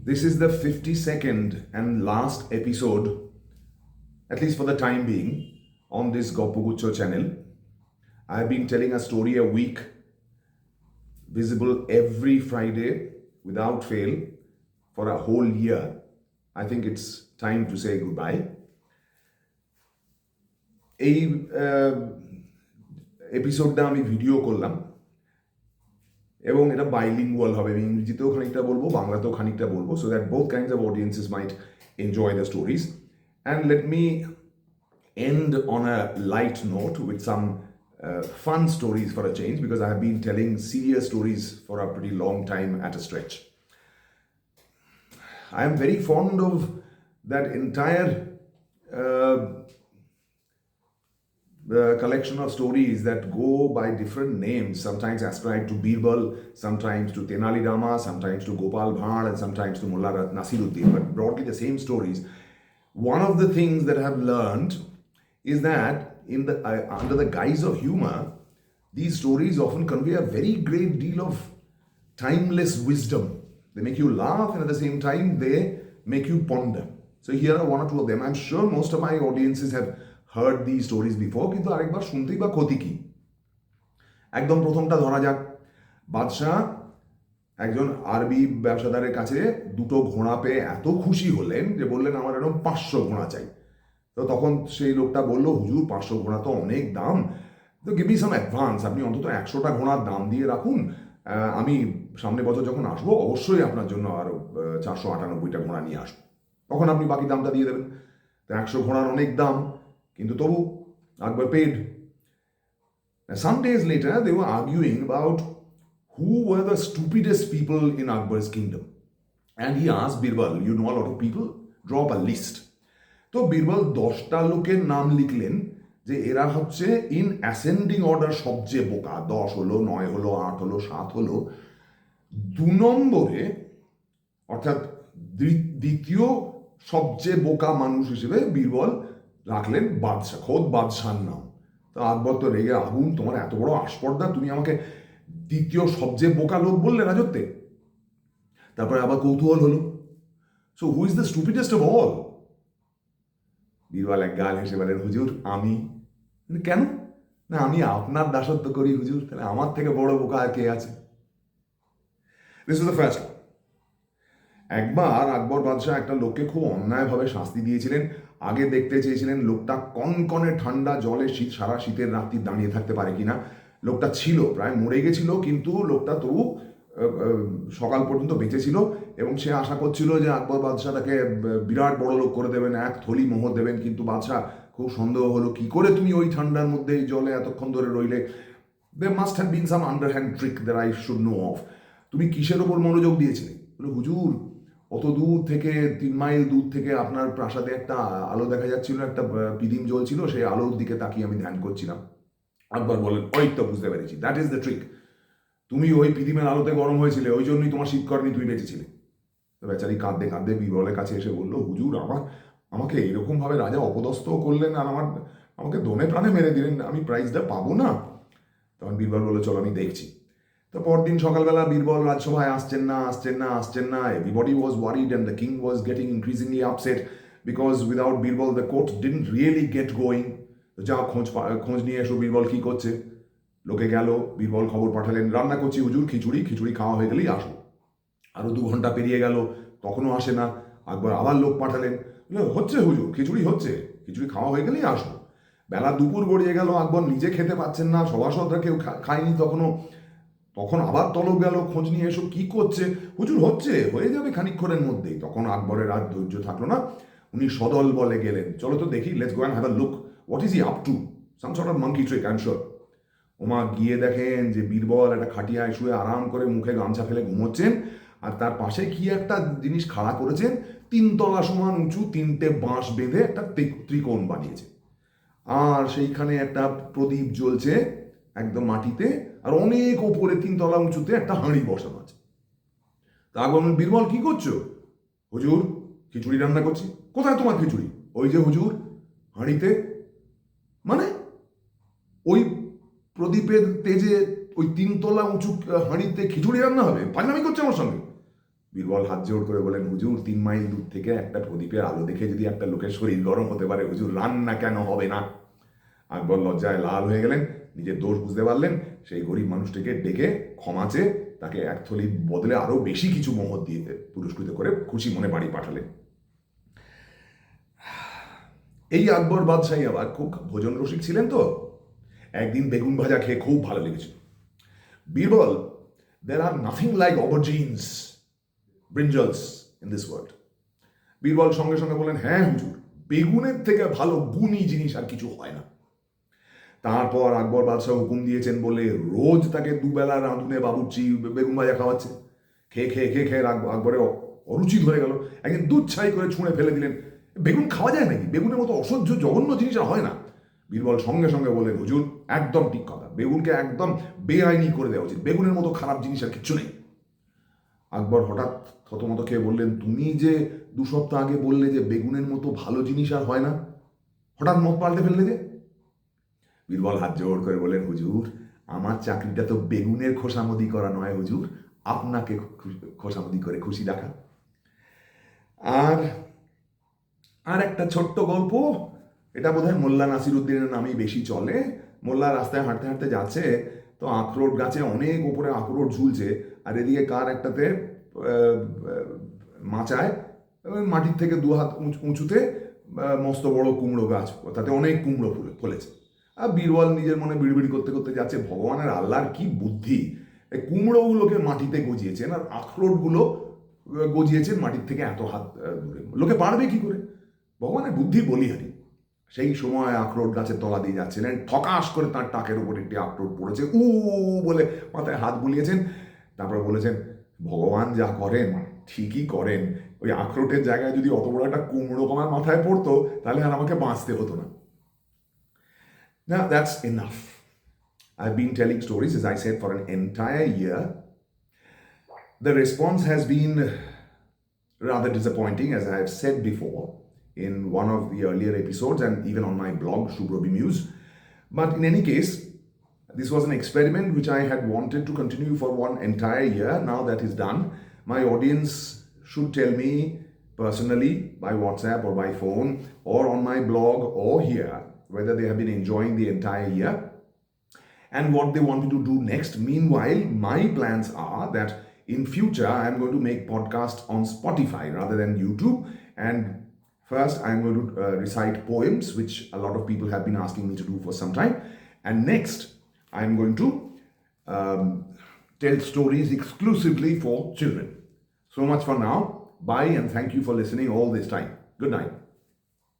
This is the 52nd and last episode, at least for the time being, on this Gopugucho channel. I have been telling a story a week, visible every Friday without fail for a whole year. I think it's time to say goodbye. এই এপিসোডটা আমি video করলাম এবং এটা bilingual হবে, আমি ইংরেজিতেও খানিকটা বলবো, বাংলাতেও খানিকটা বলবো, so that both kinds of audiences might enjoy the stories. And let me end on a light note with some fun stories for a change, because I have been telling serious stories for a pretty long time at a stretch. I am very fond of that entire collection of stories that go by different names, sometimes ascribed to Birbal, sometimes to Tenali Rama, sometimes to Gopal Bhaad, and sometimes to Mullah Nasiruddin, but broadly the same stories. One of the things that I have learned is that under the guise of humor, these stories often convey a very great deal of timeless wisdom. They make you laugh, and at the same time they make you ponder. So here are one or two of them. I'm sure most of my audiences have heard these stories before, কিন্তু আরেকবার শুনতেই বা ক্ষতি কি। একদম প্রথমটা ধরা যাক। বাদশাহ একজন আরবি ব্যবসাদারের কাছে দুটো ঘোড়া পেয়ে এত খুশি হলেন যে বললেন আমার এরকম 500 ঘোড়া চাই। তো তখন সেই লোকটা বলল, হুজুর 500 ঘোড়া তো অনেক দাম, তো গিভ মি সাম অ্যাডভান্স, আপনি অন্তত 100টা ঘোড়ার দাম দিয়ে রাখুন, আমি সামনে বছর যখন আসবো অবশ্যই আপনার জন্য আরো 498টা ঘোড়া নিয়ে আসবো, তখন আপনি বাকি দামটা দিয়ে দেবেন। তো 100 ঘোড়ার অনেক দাম, কিন্তু তবু Akbar paid. Some days later, they were arguing about who were the stupidest people in Akbar's kingdom. And he asked Birbal, you know a lot of people, draw up a list. তো বিরবল 10টা লোকের নাম লিখলেন যে এরা হচ্ছে in ascending order সবচেয়ে বোকা, 10 হলো, 9 হলো, 8 হলো, 7 হলো। 2 নম্বরে অর্থাৎ দ্বিতীয় সবচেয়ে বোকা মানুষ হিসেবে বীরবল রাখলেন বাদশাহ, খোদ বাদশাহর নাম। তো আকবর তো রেগে আগুন, তোমার এত বড় আস্পর্ধা, তুমি আমাকে দ্বিতীয় সবচেয়ে বোকা লোক বললে রাজত্বে। তারপরে আবার কৌতূহল হলো, so who is the stupidest of all? Birbal এক গাল হেসে বলেন, হুজুর আমি। কেন? না আমি আপনার দাসত্ব করি হুজুর, তাহলে আমার থেকে বড় বোকা আর কে আছে? This is the first. একবার আকবর বাদশাহ একটা লোককে খুব অন্যায়ভাবে শাস্তি দিয়েছিলেন। আগে দেখতে চেয়েছিলেন লোকটা কনকনে ঠান্ডা জলে সারা শীতের রাত্রি দাঁড়িয়ে থাকতে পারে কিনা। লোকটা ছিল প্রায় মরে গেছিল, কিন্তু লোকটা তবু সকাল পর্যন্ত বেঁচে ছিল এবং সে আশা করছিল যে আকবর বাদশাহ তাকে বিরাট বড় লোক করে দেবেন, এক থলি মোহর দেবেন। কিন্তু বাদশাহ খুব সন্দেহ হলো, কি করে তুমি ওই ঠান্ডার মধ্যে জলে এতক্ষণ ধরে রইলে? They must have been some underhand trick that I should know of. তুমি কিসের ওপর মনোযোগ দিয়েছিলে? বলে, হুজুর অত দূর থেকে 3 মাইল দূর থেকে আপনার প্রাসাদে একটা আলো দেখা যাচ্ছিল, একটা পিদিম জ্বলছিল, সেই আলোর দিকে তাকিয়ে আমি ধ্যান করছিলাম। আকবর বলেন, ওই তো বুঝতে পেরেছি, দ্যাট ইজ দ্য ট্রিক, তুমি ওই পিদিমের আলোতে গরম হয়েছিলে, ওই জন্যই তোমার শীত করেনি, তুমি বেঁচেছিলে। তো বেচারি কাঁদতে কাঁদতে বীরবলের কাছে এসে বললো, হুজুর আমাকে এরকমভাবে রাজা অপদস্থ করলেন আর আমাকে দমে প্রাণে মেরে দিলেন, আমি প্রাইজটা পাবো না? তখন বীরবল বললো, চলো আমি দেখছি। তো পরদিন সকালবেলা বীরবল রাজসভায় আসছেন না। Everybody was worried and the king was getting increasingly upset because without Birbal the court didn't really get going. তো যা খোঁজ নিয়ে এসো বীরবল কি করছে। লোকে গেল, বীরবল খবর পাঠালেন, রান্না করছি হুজুর, খিচুড়ি খাওয়া হয়ে গেলেই আসো। আরো 2 ঘন্টা পেরিয়ে গেল, তখনও আসে না। আকবর আবার লোক পাঠালেন, হচ্ছে হুজুর, খিচুড়ি খাওয়া হয়ে গেলেই আসো। বেলা দুপুর গড়িয়ে গেল, আকবর নিজে খেতে পাচ্ছেন না, সভাসদরা কেউ খায়নি তখন আবার তলব গেল, খোঁজ নিয়ে এসো কি করছে। হুজুর হয়ে যাবে খানিকক্ষণের মধ্যেই। তখন আকবরের আর ধৈর্য থাকলো না, উনি সদল বলে গেলেন, চলো তো দেখি, let's go and have a look, what is he up to, some sort of monkey trick I am sure. ওমা গিয়ে দেখেন যে বীরবল একটা খাটিয়ায় শুয়ে আরাম করে মুখে গামছা ফেলে ঘুমোচ্ছেন, আর তার পাশে কি একটা জিনিস খাড়া করেছেন, 3 তলা সমান উঁচু 3টে বাঁশ বেঁধে একটা ত্রিকোণ বানিয়েছে, আর সেইখানে একটা প্রদীপ জ্বলছে একদম মাটিতে, আর অনেক ওপরে 3 তলা উঁচুতে একটা হাঁড়ি বসানো আছে। তা বলুন, বীরবল কি করছো? হুজুর খিচুড়ি রান্না করছি। কোথায় তোমার খিচুড়ি? ওই যে হুজুর হাঁড়িতে। মানে ওই প্রদীপের তেজে ওই 3 তলা উঁচু হাঁড়িতে খিচুড়ি রান্না হবে? পাঞ্জামি করছে আমার সঙ্গে? বীরবল হাত জোড় করে বলেন, হুজুর 3 মাইল দূর থেকে একটা প্রদীপের আলো দেখে যদি একটা লোকের শরীর গরম হতে পারে, হুজুর রান্না কেন হবে না? আকবর লজ্জায় লাল হয়ে গেলেন, নিজের দোষ বুঝতে পারলেন, সেই গরিব মানুষটিকে ডেকে ক্ষমা চেয়ে তাকে এক থলির বদলে আরও বেশি কিছু মোহর দিয়ে পুরস্কৃত করে খুশি মনে বাড়ি পাঠালেন। এই আকবর বাদশাহী আবার খুব ভোজন রসিক ছিলেন তো, একদিন বেগুন ভাজা খেয়ে খুব ভালো লেগেছিল। Birbal, there are nothing like aubergines, brinjals in this world. Birbal সঙ্গে সঙ্গে বলেন, হ্যাঁ হুজুর, বেগুনের থেকে ভালো গুণী জিনিস আর কিছু হয় না। তারপর আকবর বাদশাহ হুকুম দিয়েছেন বলে রোজ তাকে দুবেলা রাঁধুনে বাবুর্চি বেগুন ভাজা খাওয়াচ্ছে। খেয়ে খেয়ে খেয়ে খেয়ে আকবরের অরুচি ধরে গেল, একদিন দুধ ছাই করে ছুঁড়ে ফেলে দিলেন। বেগুন খাওয়া যায় নাকি? বেগুনের মতো অসহ্য জঘন্য জিনিস আর হয় না। বীরবল সঙ্গে সঙ্গে বললেন, হুজুর একদম ঠিক কথা, বেগুনকে একদম বেআইনি করে দেওয়া উচিত, বেগুনের মতো খারাপ জিনিস আর কিচ্ছু নেই। আকবর হঠাৎ থতমত খেয়ে বললেন, তুমি যে 2 সপ্তাহ আগে বললে যে বেগুনের মতো ভালো জিনিস আর হয় না, হঠাৎ মত পাল্টে ফেললে যে? বীরবল হাত জোড় করে বললেন, হুজুর আমার চাকরিটা তো বেগুনের খোসামদি করা নয় হুজুর, আপনাকে খোসামদি করে খুশি রাখা। আর একটা ছোট্ট গল্প, এটা বোধহয় মোল্লা নাসিরুদ্দিনের নামেই বেশি চলে। মোল্লা রাস্তায় হাঁটতে হাঁটতে যাচ্ছে, তো আখরোট গাছে অনেক ওপরে আখরোট ঝুলছে, আর এদিকে কার একটাতে মাচায় মাটির থেকে 2 হাত উঁচুতে মস্ত বড় কুমড়ো গাছ, তাতে অনেক কুমড়ো ফলেছে। আর বীরবল নিজের মনে বিড়বিড় করতে করতে যাচ্ছে, ভগবানের আল্লাহর কি বুদ্ধি, এই কুমড়োগুলোকে মাটিতে গজিয়েছেন আর আখরোটগুলো গজিয়েছেন মাটির থেকে এত হাত দূরে, লোকে পারবে কি করে? ভগবানের বুদ্ধি বলিহারি। সেই সময় আখরোট গাছের তলা দিয়ে যাচ্ছিলেন, ঠকাস করে তার টাকের উপর একটি আখরোট পড়েছে, বলে মাথায় হাত বুলিয়েছেন, তারপর বলেছেন, ভগবান যা করেন ঠিকই করেন, ওই আখরোটের জায়গায় যদি অত বড় একটা কুমড়ো আমার মাথায় পড়তো তাহলে আর আমাকে বাঁচতে হতো না। Now that's enough. I've been telling stories, as I said, for an entire year. The response has been rather disappointing, as I have said before in one of the earlier episodes and even on my blog, Shubrobi Muse. But in any case, this was an experiment which I had wanted to continue for one entire year. Now that is done, my audience should tell me personally by WhatsApp or by phone or on my blog or here whether they have been enjoying the entire year and what they want me to do next. Meanwhile, my plans are that in future I am going to make podcasts on Spotify rather than YouTube, and first I am going to recite poems, which a lot of people have been asking me to do for some time, and next I am going to tell stories exclusively for children. So much for now. Bye and thank you for listening all this time. Good night.